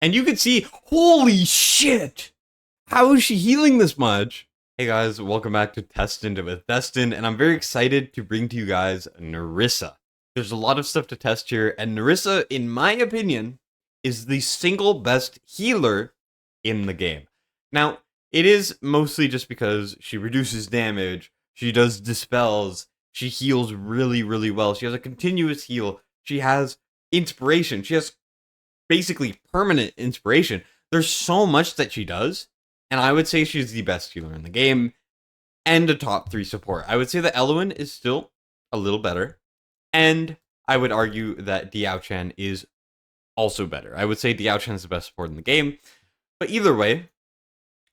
And you can see, holy shit! How is she healing this much? Hey guys, welcome back to Destined with Destined, and I'm very excited to bring to you guys Nerissa. There's a lot of stuff to test here, and Nerissa, in my opinion, is the single best healer in the game. Now, it is mostly just because she reduces damage, she does dispels, she heals really, really well, she has a continuous heal, she has inspiration, she has basically permanent inspiration. There's so much that she does, and I would say she's the best healer in the game, and a top 3 support. I would say that Alen is still a little better, and I would argue that Diao-chan is also better. I would say Diao-chan is the best support in the game, but either way,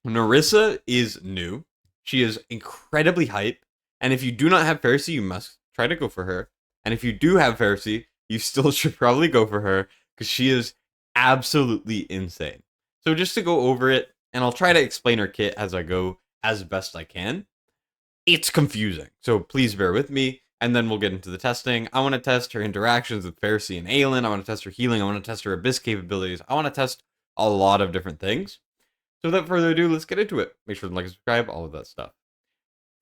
Narissa is new. She is incredibly hype, and if you do not have Ferrisy, you must try to go for her. And if you do have Ferssi, you still should probably go for her, because she is absolutely insane. So just to go over it, and I'll try to explain her kit as I go as best I can. It's confusing, so please bear with me, and then we'll get into the testing. I want to test her interactions with Ferssi and Alen. I want to test her healing. I want to test her abyss capabilities. I want to test a lot of different things. So without further ado, let's get into it. Make sure to like and subscribe, all of that stuff.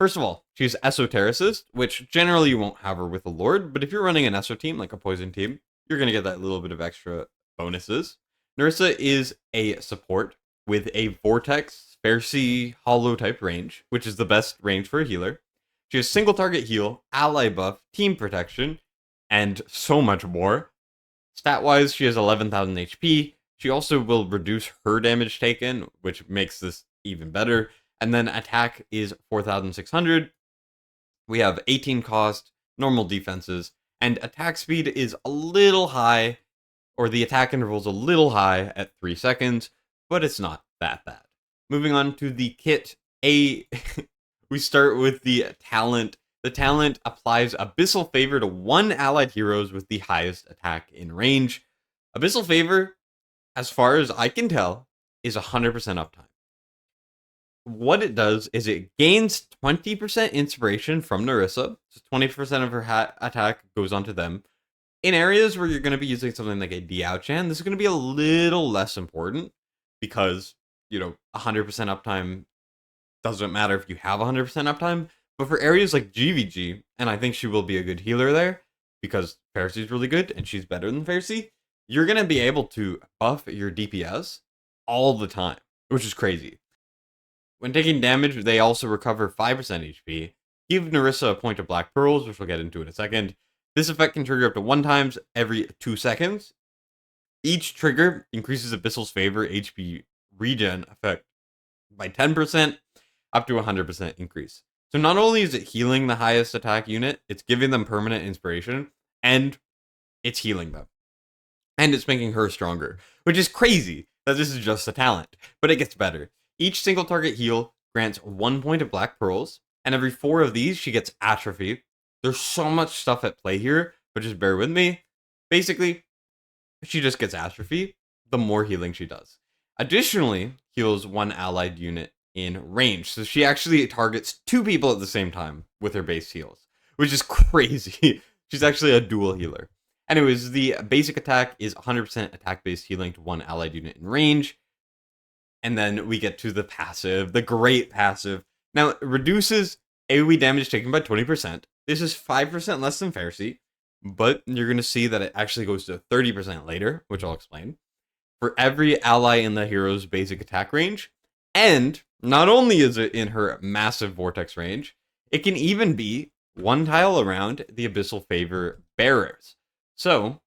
First of all, she's Esotericist, which generally you won't have her with a Lord, but if you're running an Eso team, like a Poison team, you're going to get that little bit of extra bonuses. Nerissa is a support with a Vortex, Ferssi, Hollow type range, which is the best range for a healer. She has single target heal, ally buff, team protection, and so much more. Stat-wise, she has 11,000 HP. She also will reduce her damage taken, which makes this even better. And then attack is 4,600. We have 18 cost, normal defenses, and attack speed is a little high, or the attack interval is a little high at 3 seconds, but it's not that bad. Moving on to the kit, we start with the talent. The talent applies Abyssal Favor to 1 allied heroes with the highest attack in range. Abyssal Favor, as far as I can tell, is 100% uptime. What it does is it gains 20% inspiration from Narissa, so 20% of her attack goes onto them. In areas where you're going to be using something like a Diao-chan, this is going to be a little less important, because, 100% uptime doesn't matter if you have 100% uptime, but for areas like GVG, and I think she will be a good healer there, because Ferrisy is really good, and she's better than Ferssi, you're going to be able to buff your DPS all the time, which is crazy. When taking damage, they also recover 5% HP. Give Nerissa a point of Black Pearls, which we'll get into in a second. This effect can trigger up to 1 time every 2 seconds. Each trigger increases Abyssal's Favor HP regen effect by 10%, up to 100% increase. So not only is it healing the highest attack unit, it's giving them permanent inspiration, and it's healing them. And it's making her stronger, which is crazy that this is just a talent, but it gets better. Each single target heal grants 1 point of Black Pearls, and every 4 of these, she gets Atrophy. There's so much stuff at play here, but just bear with me. Basically, she just gets Atrophy the more healing she does. Additionally, heals 1 allied unit in range, so she actually targets 2 people at the same time with her base heals, which is crazy. She's actually a dual healer. Anyways, the basic attack is 100% attack-based healing to 1 allied unit in range. And then we get to the passive, the great passive. Now, it reduces AoE damage taken by 20%. This is 5% less than Ferssi, but you're going to see that it actually goes to 30% later, which I'll explain, for every ally in the hero's basic attack range. And not only is it in her massive Vortex range, it can even be 1 tile around the Abyssal Favor bearers. So,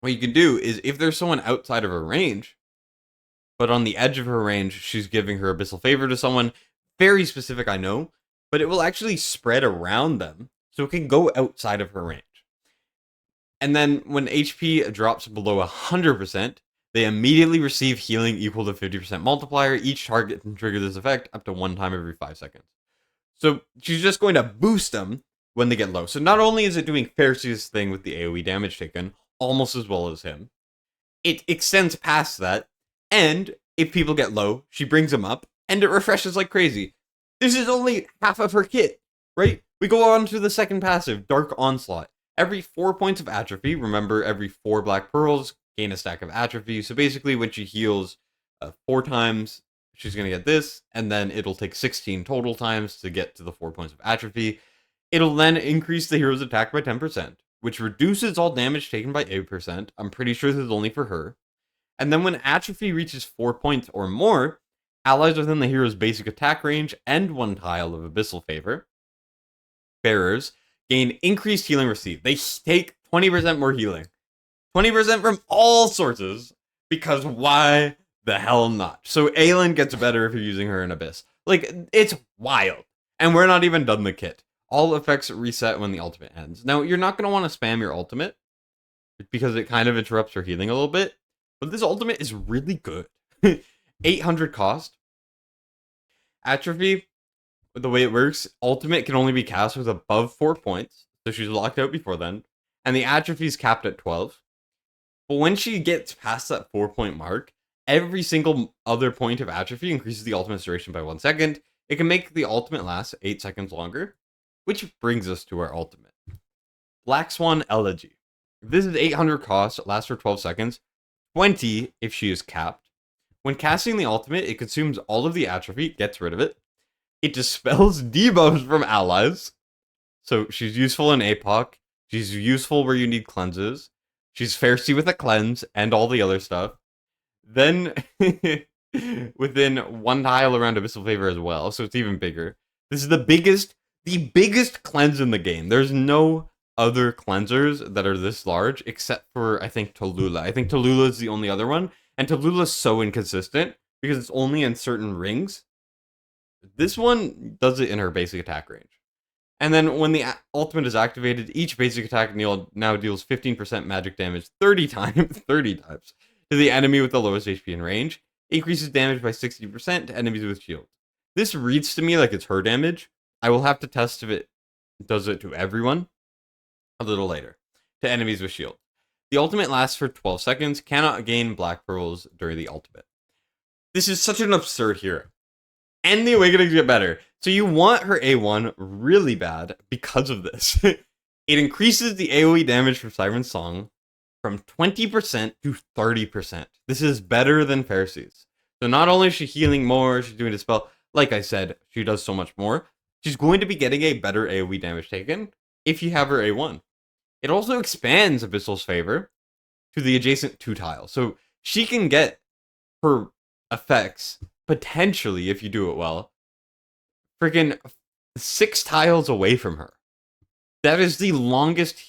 what you can do is, if there's someone outside of her range, but on the edge of her range, she's giving her Abyssal Favor to someone, very specific, I know, but it will actually spread around them, so it can go outside of her range. And then, when HP drops below 100%, they immediately receive healing equal to 50% multiplier. Each target can trigger this effect up to 1 time every 5 seconds. So, she's just going to boost them when they get low. So not only is it doing Fersi's thing with the AoE damage taken, almost as well as him, it extends past that, and if people get low, she brings them up, and it refreshes like crazy. This is only half of her kit, right? We go on to the second passive, Dark Onslaught. Every 4 points of Atrophy, remember every 4 Black Pearls gain a stack of Atrophy. So basically, when she heals 4 times, she's going to get this, and then it'll take 16 total times to get to the 4 points of Atrophy. It'll then increase the hero's attack by 10%, which reduces all damage taken by 8%. I'm pretty sure this is only for her. And then when Atrophy reaches 4 points or more, allies within the hero's basic attack range and 1 tile of Abyssal Favor bearers gain increased healing received. They take 20% more healing. 20% from all sources, because why the hell not? So Alen gets better if you're using her in Abyss. Like, it's wild. And we're not even done the kit. All effects reset when the ultimate ends. Now, you're not going to want to spam your ultimate, because it kind of interrupts her healing a little bit. But this ultimate is really good. 800 cost. Atrophy, the way it works, ultimate can only be cast with above 4 points. So she's locked out before then. And the Atrophy is capped at 12. But when she gets past that 4-point mark, every single other point of Atrophy increases the ultimate's duration by 1 second. It can make the ultimate last 8 seconds longer. Which brings us to our ultimate. Black Swan Elegy. This is 800 cost, lasts for 12 seconds. 20 if she is capped. When casting the ultimate, it consumes all of the Atrophy, gets rid of it. It dispels debuffs from allies. So she's useful in APOC. She's useful where you need cleanses. She's Ferssi with a cleanse and all the other stuff. Then, within 1 tile around Abyssal Favor as well, so it's even bigger. This is the biggest cleanse in the game. There's no other cleansers that are this large, except for, I think, Tallulah. I think Tallulah is the only other one, and Tallulah's so inconsistent, because it's only in certain rings. This one does it in her basic attack range. And then when the ultimate is activated, each basic attack now deals 15% magic damage 30 times to the enemy with the lowest HP in range. Increases damage by 60% to enemies with shield. This reads to me like it's her damage. I will have to test if it does it to everyone a little later. To enemies with shield. The ultimate lasts for 12 seconds, cannot gain black pearls during the ultimate. This is such an absurd hero. And the awakenings get better. So you want her A1 really bad because of this. It increases the AoE damage from Siren's Song from 20% to 30%. This is better than Fersi's. So not only is she healing more, she's doing a spell. Like I said, she does so much more. She's going to be getting a better AoE damage taken if you have her A1. It also expands Abyssal's Favor to the adjacent 2 tiles. So she can get her effects, potentially, if you do it well, freaking 6 tiles away from her. That is the longest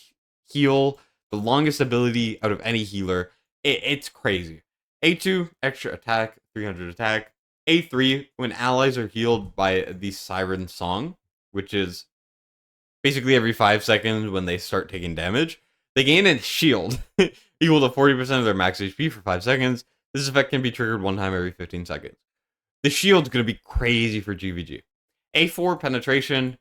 heal, the longest ability out of any healer. It's crazy. A2, extra attack, 300 attack. A3, when allies are healed by the Siren Song, which is basically every 5 seconds when they start taking damage, they gain a shield equal to 40% of their max HP for 5 seconds. This effect can be triggered 1 time every 15 seconds. The shield's going to be crazy for GVG. A4, penetration.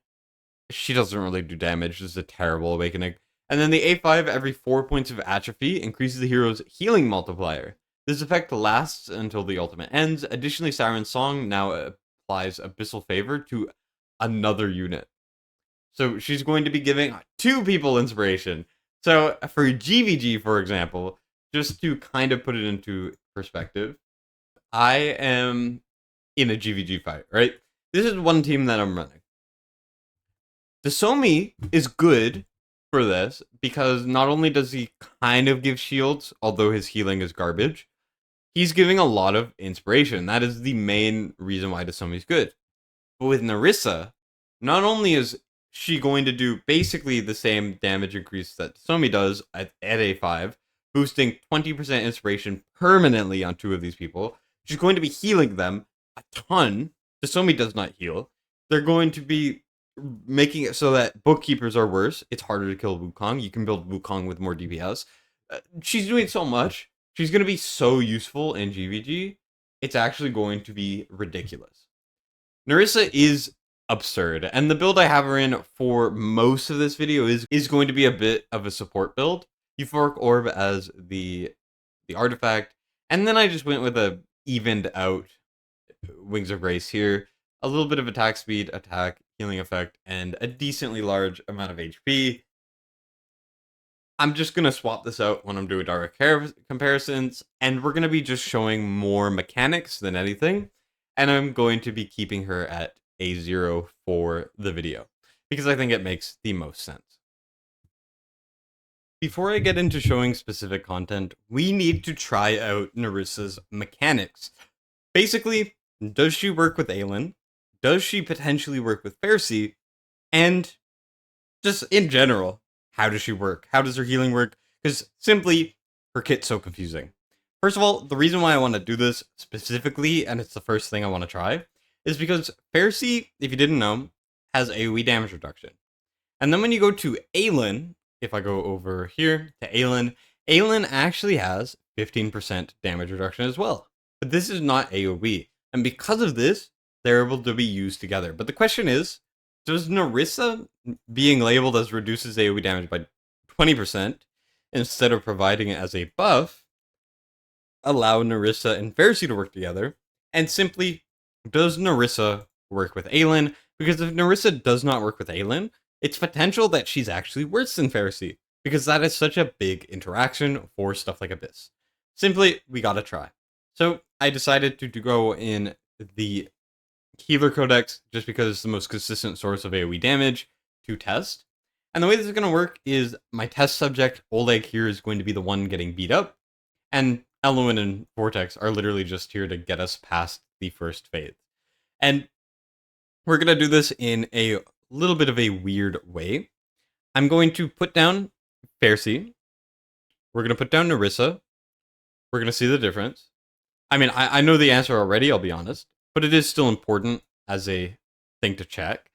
She doesn't really do damage. This is a terrible awakening. And then the A5, every 4 points of Atrophy, increases the hero's healing multiplier. This effect lasts until the ultimate ends. Additionally, Siren's Song now applies Abyssal Favor to another unit. So she's going to be giving 2 people inspiration. So for GVG, for example, just to kind of put it into perspective, I am in a GVG fight, right? This is one team that I'm running. Desomi is good for this because not only does he kind of give shields, although his healing is garbage, he's giving a lot of inspiration. That is the main reason why Desomi is good. But with Narissa, not only is she going to do basically the same damage increase that Desomi does at A5, boosting 20% inspiration permanently on 2 of these people, she's going to be healing them a ton. Desomi does not heal. They're going to be making it so that bookkeepers are worse. It's harder to kill Wukong. You can build Wukong with more DPS. She's doing so much. She's going to be so useful in GVG. It's actually going to be ridiculous. Nerissa is absurd, and the build I have her in for most of this video is going to be a bit of a support build. Euphoric Orb as the artifact, and then I just went with a evened out Wings of Grace here. A little bit of attack speed, attack, healing effect, and a decently large amount of HP. I'm just going to swap this out when I'm doing direct comparisons, and we're going to be just showing more mechanics than anything, and I'm going to be keeping her at a 0 for the video, because I think it makes the most sense. Before I get into showing specific content, we need to try out Nerissa's mechanics. Basically, does she work with Alen? Does she potentially work with Ferssi? And just in general, how does she work? How does her healing work? Because simply, her kit's so confusing. First of all, the reason why I want to do this specifically, and it's the first thing I want to try, is because Ferssi, if you didn't know, has AoE damage reduction. And then when you go to Alen, if I go over here to Alen, Alen actually has 15% damage reduction as well. But this is not AoE. And because of this, they're able to be used together. But the question is, does Narissa being labeled as reduces AoE damage by 20% instead of providing it as a buff allow Nerissa and Ferssi to work together? And simply, does Nerissa work with Alen? Because if Nerissa does not work with Alen, it's potential that she's actually worse than Ferrisy, because that is such a big interaction for stuff like Abyss. Simply, we gotta try. So I decided to go in the Healer Codex just because it's the most consistent source of AoE damage to test. And the way this is going to work is my test subject, Oleg, here is going to be the one getting beat up, and Alen and Vortex are literally just here to get us past the first phase. And we're going to do this in a little bit of a weird way. I'm going to put down Ferssi. We're going to put down Narissa. We're going to see the difference. I mean, I know the answer already, I'll be honest, but it is still important as a thing to check.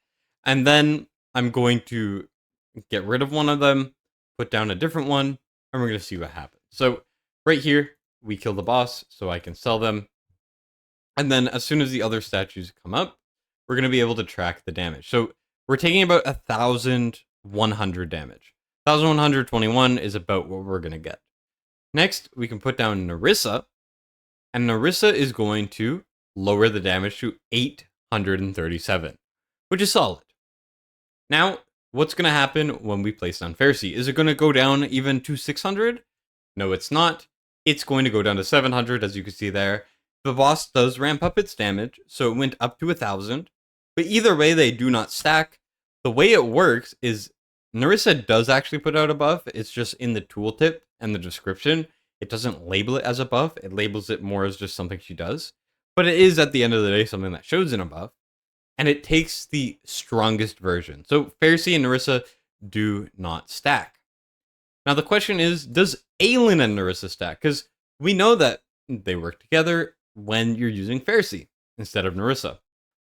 And then I'm going to get rid of one of them, put down a different one, and we're going to see what happens. So right here, we kill the boss so I can sell them. And then as soon as the other statues come up, we're going to be able to track the damage. So we're taking about 1,100 damage. 1,121 is about what we're going to get. Next, we can put down Narissa, and Narissa is going to lower the damage to 837, which is solid. Now, what's going to happen when we place down Ferssi? Is it going to go down even to 600? No, it's not. It's going to go down to 700, as you can see there. The boss does ramp up its damage, so it went up to 1,000. But either way, they do not stack. The way it works is Nerissa does actually put out a buff. It's just in the tooltip and the description. It doesn't label it as a buff. It labels it more as just something she does. But it is, at the end of the day, something that shows in a buff. And it takes the strongest version. So Ferssi and Nerissa do not stack. Now the question is, does Alen and Nerissa stack? Because we know that they work together when you're using Ferssi instead of Nerissa.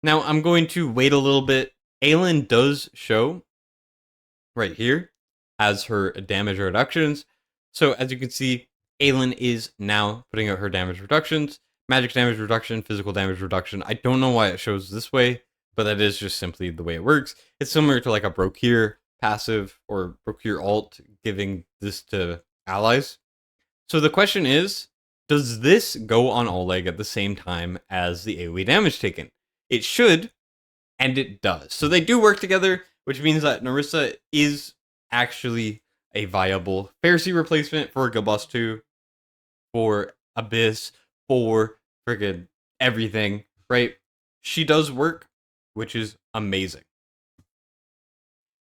Now I'm going to wait a little bit. Alen does show right here as her damage reductions. So as you can see, Alen is now putting out her damage reductions. Magic damage reduction, physical damage reduction. I don't know why it shows this way, but that is just simply the way it works. It's similar to like a Procure passive or Procure alt giving this to allies. So the question is, does this go on Oleg at the same time as the AoE damage taken? It should, and it does. So they do work together, which means that Narissa is actually a viable Ferrisy replacement for Gabus 2, for Abyss, for friggin' everything, right? She does work, which is amazing.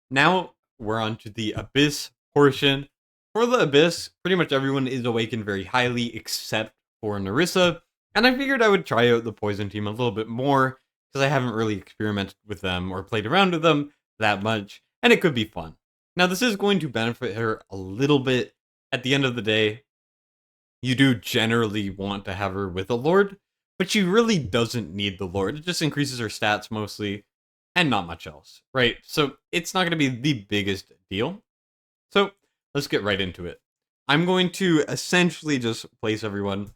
Now we're on to the Abyss portion. For the Abyss, pretty much everyone is awakened very highly except for Narissa, and I figured I would try out the Poison team a little bit more because I haven't really experimented with them or played around with them that much, and it could be fun. Now this is going to benefit her a little bit. At the end of the day, you do generally want to have her with a Lord, but she really doesn't need the Lord. It just increases her stats mostly, and not much else, right? So it's not going to be the biggest deal. So let's get right into it. I'm going to essentially just place everyone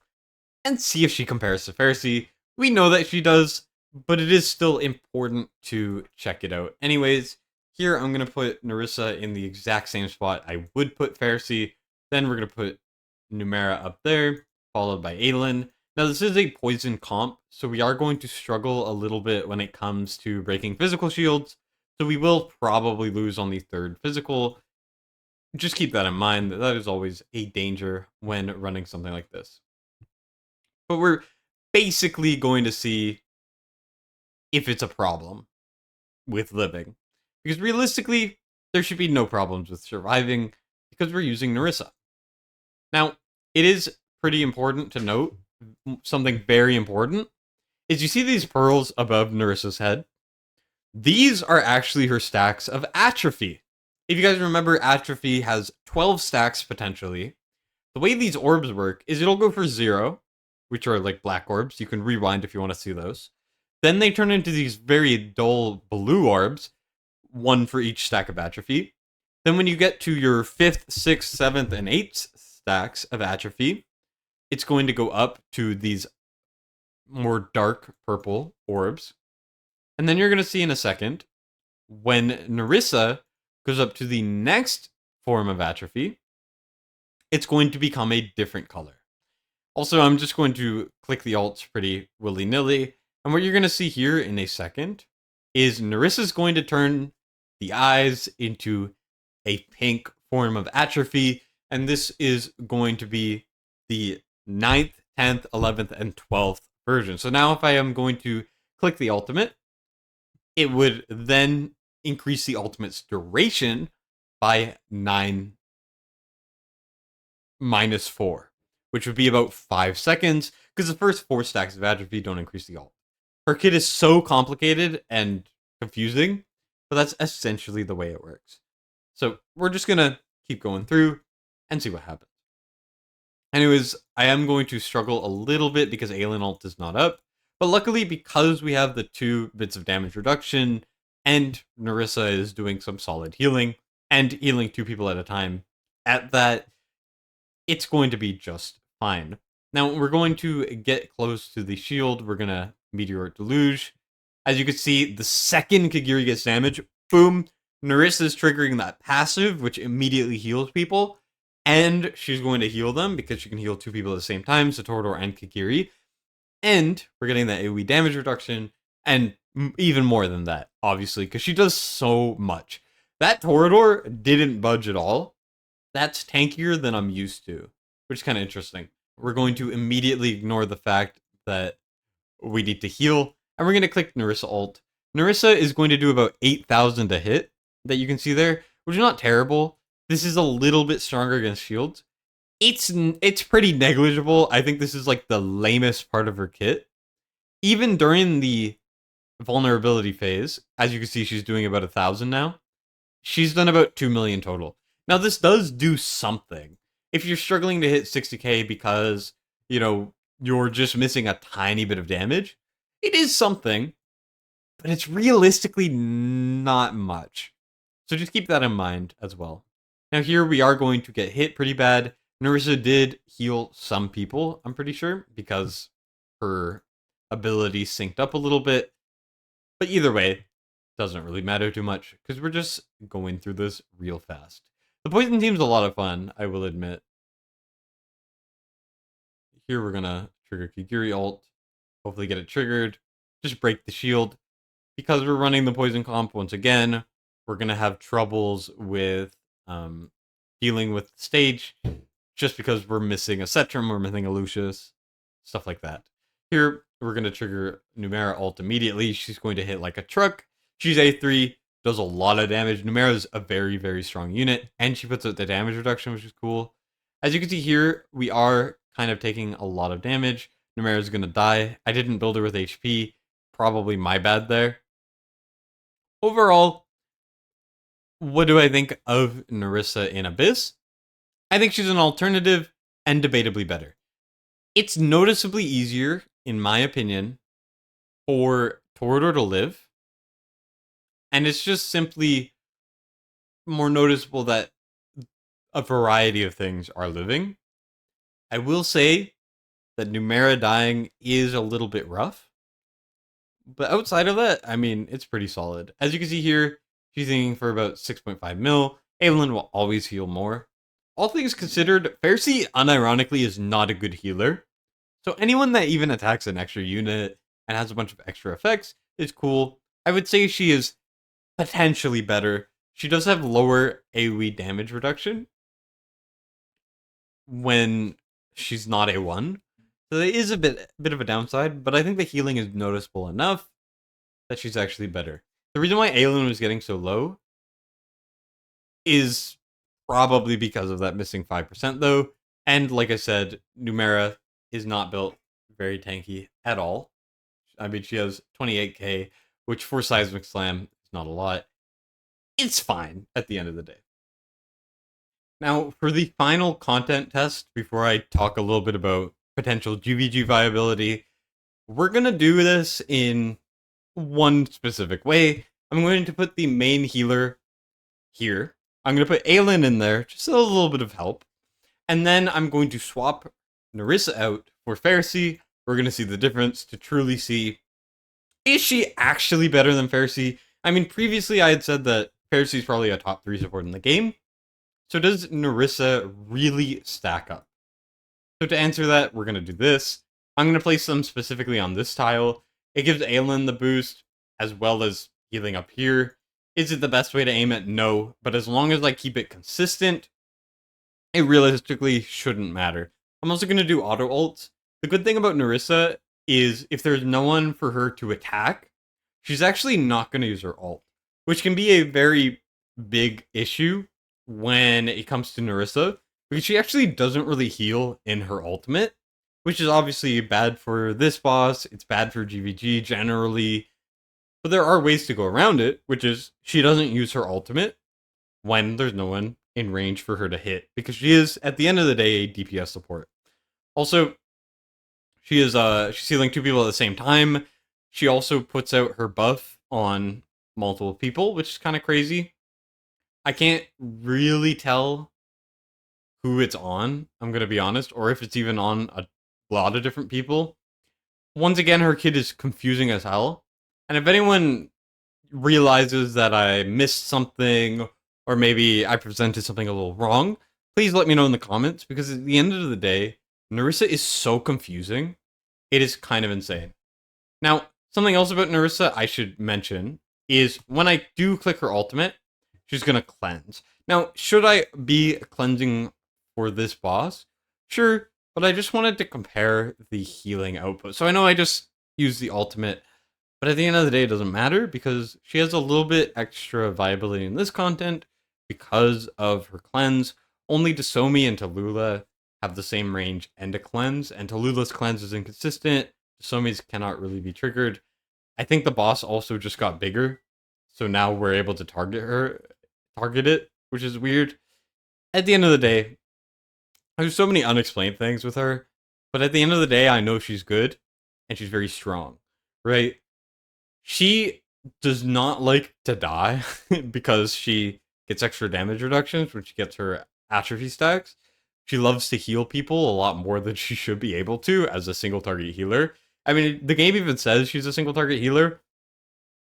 and see if she compares to Ferssi. We know that she does, but it is still important to check it out. Anyways, here I'm going to put Nerissa in the exact same spot I would put Ferssi. Then we're going to put Numera up there, followed by Alen. Now this is a poison comp, so we are going to struggle a little bit when it comes to breaking physical shields. So we will probably lose on the third physical. just keep that in mind. That is always a danger when running something like this. But we're basically going to see if it's a problem with living. Because realistically, there should be no problems with surviving because we're using Nerissa. Now, it is pretty important to note something very important is you see these pearls above Nerissa's head? These are actually her stacks of Atrophy. If you guys remember, Atrophy has 12 stacks potentially. The way these orbs work is it'll go for 0, which are like black orbs. You can rewind if you want to see those. Then they turn into these very dull blue orbs, one for each stack of Atrophy. Then when you get to your 5th, 6th, 7th, and 8th stacks of Atrophy, it's going to go up to these more dark purple orbs. And then you're going to see in a second, when Narissa goes up to the next form of Atrophy, it's going to become a different color. Also, I'm just going to click the alts pretty willy-nilly. And what you're going to see here in a second is Narissa's going to turn the eyes into a pink form of Atrophy. And this is going to be the 9th, 10th, 11th, and 12th version. So now if I am going to click the ultimate, it would then increase the ultimate's duration by 9 minus 4, which would be about 5 seconds, because the first 4 stacks of Atrophy don't increase the ult. Her kit is so complicated and confusing, but that's essentially the way it works. So we're just going to keep going through and see what happens. Anyways, I am going to struggle a little bit because Alen ult is not up. But luckily, because we have the 2 bits of damage reduction, and Nerissa is doing some solid healing, and healing 2 people at a time, at that, it's going to be just fine. Now, we're going to get close to the shield. We're going to Meteor Deluge. As you can see, the second Kagiri gets damage, boom, Nerissa is triggering that passive, which immediately heals people. And she's going to heal them because she can heal 2 people at the same time, so Torador and Kagiri. And we're getting that AoE damage reduction, and even more than that, obviously, because she does so much. That Torador didn't budge at all. That's tankier than I'm used to, which is kind of interesting. We're going to immediately ignore the fact that we need to heal, and we're going to click Nerissa ult. Nerissa is going to do about 8,000 a hit, that you can see there, which is not terrible. This is a little bit stronger against shields. It's pretty negligible. I think this is like the lamest part of her kit. Even during the vulnerability phase, as you can see, she's doing about 1,000 now. She's done about 2 million total. Now, this does do something. If you're struggling to hit 60k because, you know, you're just missing a tiny bit of damage, it is something, but it's realistically not much. So just keep that in mind as well. Now here we are going to get hit pretty bad. Nerissa did heal some people, I'm pretty sure, because her ability synced up a little bit. But either way, doesn't really matter too much, because we're just going through this real fast. The poison team's a lot of fun, I will admit. Here we're gonna trigger Kagiri ult, hopefully get it triggered, just break the shield. Because we're running the poison comp once again, we're gonna have troubles with dealing with the stage, just because we're missing a Cetrum, we're missing a Lucius, stuff like that. Here, we're going to trigger Numera ult immediately. She's going to hit like a truck. She's A3, does a lot of damage. Numera's a very, very strong unit, and she puts out the damage reduction, which is cool. As you can see here, we are kind of taking a lot of damage. Numera's going to die. I didn't build her with HP. Probably my bad there. Overall, what do I think of Nerissa in Abyss? I think she's an alternative and debatably better. It's noticeably easier, in my opinion, for Torador to live. And it's just simply more noticeable that a variety of things are living. I will say that Numera dying is a little bit rough. But outside of that, I mean, it's pretty solid. As you can see here, she's aiming for about 6.5 mil. Alen will always heal more. All things considered, Ferssi unironically is not a good healer. So anyone that even attacks an extra unit and has a bunch of extra effects is cool. I would say she is potentially better. she does have lower AoE damage reduction when she's not A1. So there is a bit of a downside, but I think the healing is noticeable enough that she's actually better. The reason why Alen was getting so low is probably because of that missing 5% though. And like I said, Numera is not built very tanky at all. I mean, she has 28k, which for Seismic Slam is not a lot. It's fine at the end of the day. Now, for the final content test, before I talk a little bit about potential GVG viability, we're going to do this in one specific way. I'm going to put the main healer here. I'm going to put Alen in there, just a little bit of help. And then I'm going to swap Nerissa out for Ferssi. We're going to see the difference to truly see, is she actually better than Ferssi? I mean, previously I had said that Ferrisy is probably a top 3 support in the game. So does Nerissa really stack up? So to answer that, we're going to do this. I'm going to place them specifically on this tile. It gives Alen the boost, as well as healing up here. Is it the best way to aim it? No. But as long as I keep it consistent, it realistically shouldn't matter. I'm also going to do auto ults. The good thing about Narissa is if there's no one for her to attack, she's actually not going to use her ult, which can be a very big issue when it comes to Nerissa, because she actually doesn't really heal in her ultimate, which is obviously bad for this boss. It's bad for GVG generally, but there are ways to go around it, which is she doesn't use her ultimate when there's no one in range for her to hit, because she is, at the end of the day, a DPS support. Also, she's healing 2 people at the same time. She also puts out her buff on multiple people, which is kind of crazy. I can't really tell who it's on, I'm going to be honest, or if it's even on a lot of different people. Once again, her kit is confusing as hell. And if anyone realizes that I missed something, or maybe I presented something a little wrong, please let me know in the comments, because at the end of the day, Narissa is so confusing. It is kind of insane. Now, something else about Narissa I should mention is when I do click her ultimate, she's going to cleanse. Now, should I be cleansing for this boss? Sure, but I just wanted to compare the healing output. So I know I just used the ultimate, but at the end of the day, it doesn't matter because she has a little bit extra viability in this content because of her cleanse. Only Desomi and Tallulah have the same range and a cleanse, and Tallulah's cleanse is inconsistent. Desomi's cannot really be triggered. I think the boss also just got bigger, so now we're able to target it, which is weird. At the end of the day, there's so many unexplained things with her, but at the end of the day, I know she's good, and she's very strong, right? She does not like to die because she gets extra damage reductions when she gets her atrophy stacks. She loves to heal people a lot more than she should be able to as a single target healer. I mean, the game even says she's a single target healer.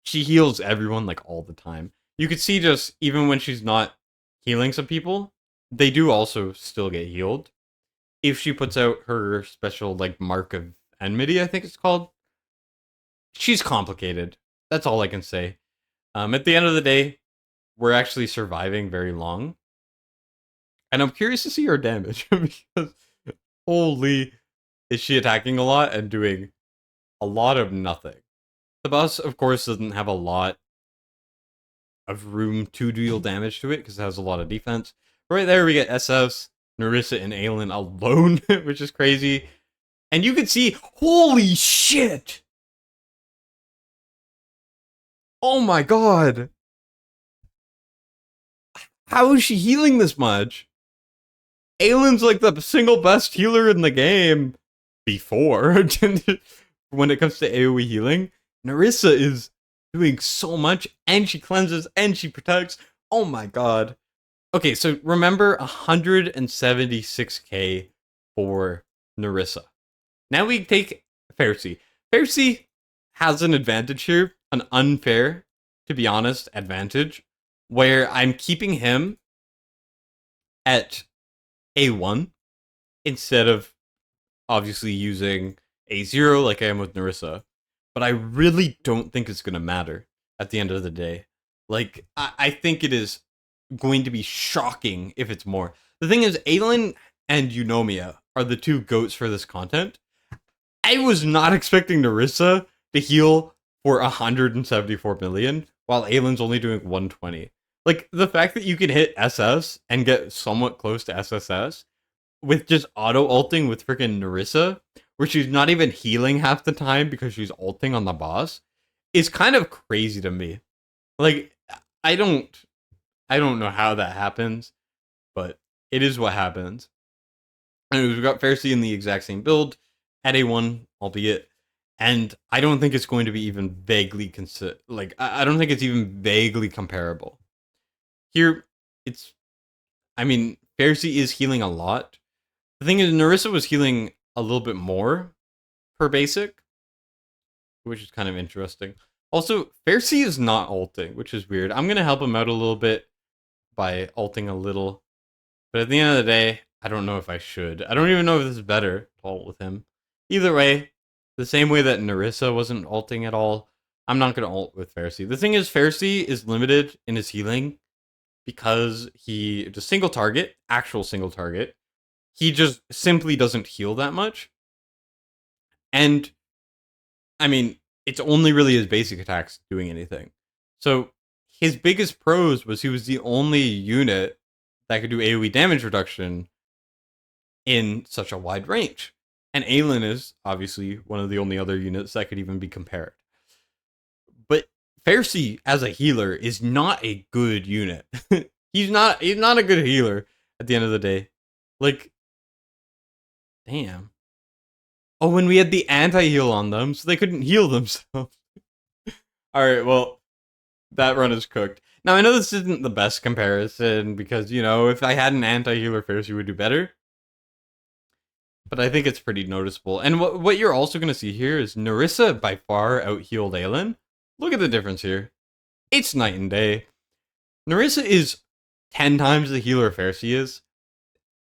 She heals everyone like all the time. You could see just even when she's not healing some people, they do also still get healed. If she puts out her special like mark of enmity, I think it's called, she's complicated. That's all I can say. At the end of the day, we're actually surviving very long. And I'm curious to see her damage because holy, is she attacking a lot and doing a lot of nothing. The boss, of course, doesn't have a lot of room to deal damage to it because it has a lot of defense. Right there, we get SFs, Nerissa, and Alen alone, which is crazy. And you can see, holy shit! Oh my god! How is she healing this much? Alen's like the single best healer in the game before. When it comes to AoE healing, Narissa is doing so much, and she cleanses, and she protects. Oh my god. Okay, so remember 176k for Narissa. Now we take Ferssi. Ferssi has an advantage here, an unfair, to be honest, advantage, where I'm keeping him at A1 instead of obviously using A0 like I am with Narissa. But I really don't think it's going to matter at the end of the day. Like, I think it is going to be shocking if it's more. The thing is, Alen and Eunomia are the two goats for this content. I was not expecting Nerissa to heal for 174 million, while Alen's only doing 120. Like, the fact that you can hit SS and get somewhat close to SSS with just auto-ulting with freaking Nerissa, where she's not even healing half the time because she's ulting on the boss, is kind of crazy to me. Like, I don't know how that happens, but it is what happens. And we've got Ferssi in the exact same build at A1, albeit, and I don't think it's going to be even vaguely I don't think it's even vaguely comparable. Here, it's, I mean, Ferssi is healing a lot. The thing is, Narissa was healing a little bit more per basic, which is kind of interesting. Also, Ferssi is not ulting, which is weird. I'm going to help him out a little bit by ulting a little. But at the end of the day, I don't know if I should. I don't even know if this is better to ult with him. Either way, the same way that Nerissa wasn't ulting at all, I'm not going to ult with Ferssi. The thing is, Ferssi is limited in his healing because he just single target, actual single target. He just simply doesn't heal that much. And, I mean, it's only really his basic attacks doing anything. So, his biggest pros was he was the only unit that could do AoE damage reduction in such a wide range. And Alen is obviously one of the only other units that could even be compared. But Ferssi as a healer is not a good unit. he's not a good healer at the end of the day. Like, damn. Oh, when we had the anti-heal on them, so they couldn't heal themselves. Alright, well, that run is cooked. Now, I know this isn't the best comparison, because, you know, if I had an anti-healer, Ferssi would do better. But I think it's pretty noticeable. And what you're also going to see here is Nerissa by far out-healed Alen. Look at the difference here. It's night and day. Nerissa is 10 times the healer Ferssi is,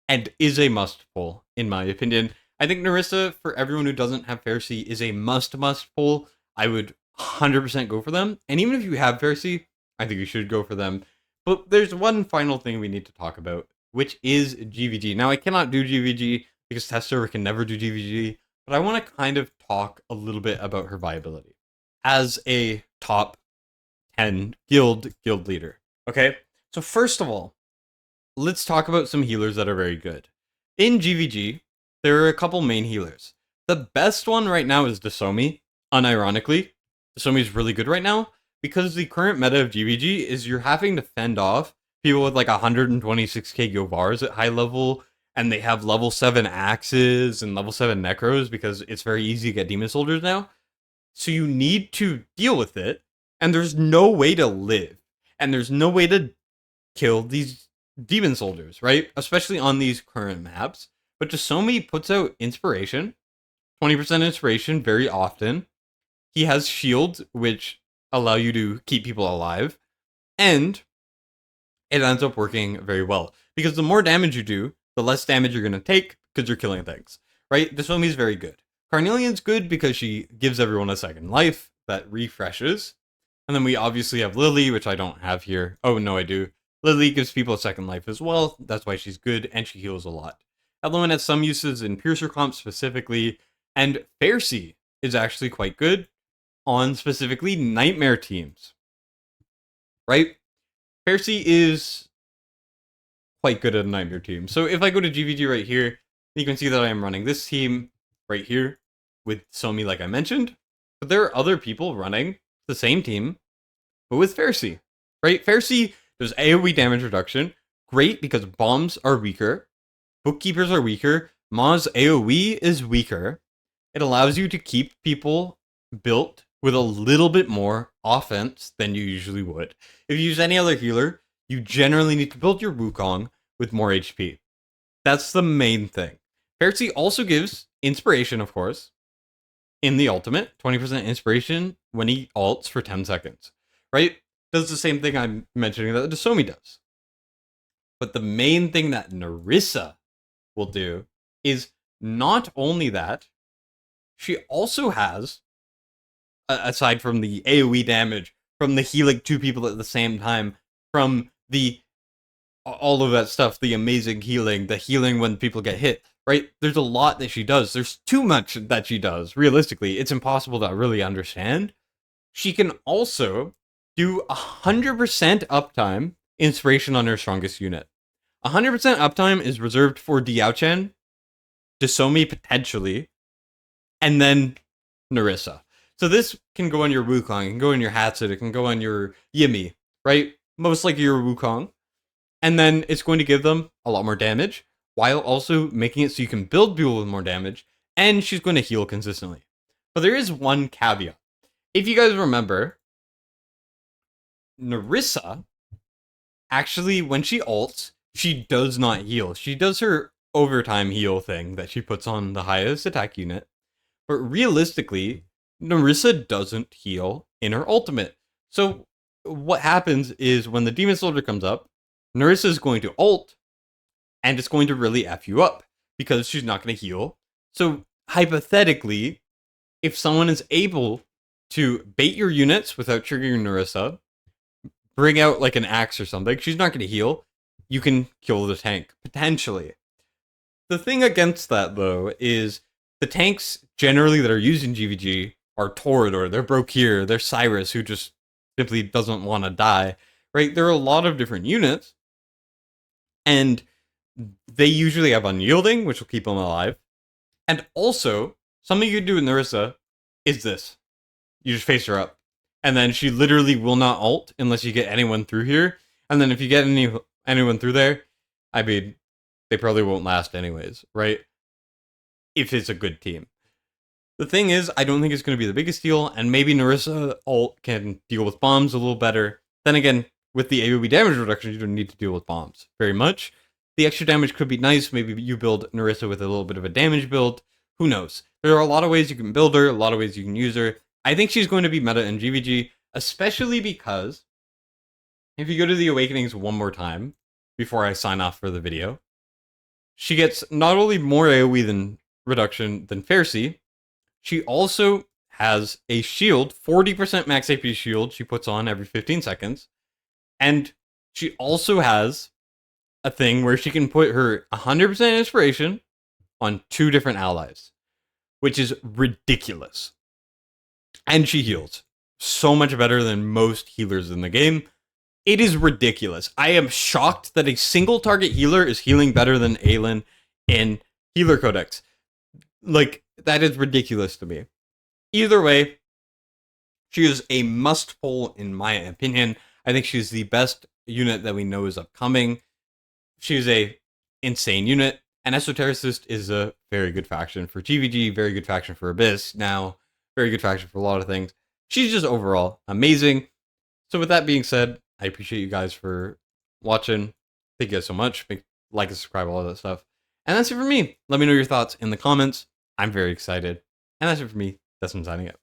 and is a must-pull, in my opinion. I think Nerissa, for everyone who doesn't have Ferssi, is a must-pull. I would 100% go for them. And even if you have Ferssi, I think you should go for them. But there's one final thing we need to talk about, which is GVG. Now, I cannot do GVG because test server can never do GVG, but I want to kind of talk a little bit about her viability as a top 10 guild leader. Okay, so first of all, let's talk about some healers that are very good. In GVG, there are a couple main healers. The best one right now is Desomi, unironically. Desomi is really good right now because the current meta of GVG is you're having to fend off people with like 126k WORs at high level, and they have level 7 axes and level 7 necros because it's very easy to get demon soldiers now. So you need to deal with it, and there's no way to live, and there's no way to kill these demon soldiers, right? Especially on these current maps. But Desomi puts out inspiration, 20% inspiration very often. He has shields, which allow you to keep people alive, and it ends up working very well. Because the more damage you do, the less damage you're going to take because you're killing things, right? Desomi is very good. Carnelian's good because she gives everyone a second life that refreshes. And then we obviously have Lily, which I don't have here. Oh, no, I do. Lily gives people a second life as well. That's why she's good, and she heals a lot. Elowen has some uses in Piercer comp specifically, and Ferssi is actually quite good on specifically Nightmare teams, right? Ferssi is quite good at a Nightmare team. So if I go to GVG right here, you can see that I am running this team right here with Somi, like I mentioned. But there are other people running the same team, but with Ferssi, right? Ferssi does AoE damage reduction. Great, because bombs are weaker. Bookkeepers are weaker. Ma's AoE is weaker. It allows you to keep people built with a little bit more offense than you usually would. If you use any other healer, you generally need to build your Wukong with more HP. That's the main thing. Ferrisy also gives inspiration, of course, in the ultimate. 20% inspiration when he ults for 10 seconds, right? Does the same thing I'm mentioning that Desomi does. But the main thing that Narissa will do is not only that, she also has, aside from the AoE damage from the healing two people at the same time, from the all of that stuff, the amazing healing, the healing when people get hit, right? There's a lot that she does. There's too much that she does. Realistically, it's impossible to really understand. She can also do 100% uptime inspiration on her strongest unit. 100% uptime is reserved for Diaochen, Desomi potentially, and then Nerissa. So this can go on your Wukong, it can go on your Hatsude, it can go on your Yimi, right? Most likely your Wukong. And then it's going to give them a lot more damage, while also making it so you can build people with more damage, and she's going to heal consistently. But there is one caveat. If you guys remember, Narissa, actually, when she ults, she does not heal. She does her overtime heal thing that she puts on the highest attack unit. But realistically, Narissa doesn't heal in her ultimate. So what happens is when the Demon Soldier comes up, Nerissa is going to ult, and it's going to really F you up, because she's not going to heal. So hypothetically, if someone is able to bait your units without triggering Nerissa, bring out like an axe or something, she's not going to heal, you can kill the tank, potentially. The thing against that, though, is the tanks generally that are used in GVG are Torador, they're Brokir, they're Cyrus, who just simply doesn't want to die, right? There are a lot of different units, and they usually have unyielding, which will keep them alive. And also, something you can do with Nerissa is this. You just face her up. And then she literally will not ult unless you get anyone through here. And then if you get anyone through there, I mean, they probably won't last anyways, right? If it's a good team. The thing is, I don't think it's going to be the biggest deal, and maybe Nerissa ult can deal with bombs a little better. Then again, with the AoE damage reduction, you don't need to deal with bombs very much. The extra damage could be nice. Maybe you build Nerissa with a little bit of a damage build. Who knows? There are a lot of ways you can build her, a lot of ways you can use her. I think she's going to be meta in GVG, especially because if you go to the Awakenings one more time before I sign off for the video, she gets not only more AoE than reduction than Ferssi, she also has a shield, 40% max AP shield she puts on every 15 seconds. And she also has a thing where she can put her 100% inspiration on 2 different allies, which is ridiculous. And she heals so much better than most healers in the game. It is ridiculous. I am shocked that a single target healer is healing better than Alen in Healer Codex. Like, that is ridiculous to me. Either way, she is a must-pull in my opinion. I think she's the best unit that we know is upcoming. She's a insane unit, and Esotericist is a very good faction for GVG, very good faction for Abyss now, very good faction for a lot of things. She's just overall amazing. So with that being said, I appreciate you guys for watching. Thank you guys so much. Like and subscribe, all of that stuff. And that's it for me. Let me know your thoughts in the comments. I'm very excited. And that's it for me. Destined signing out.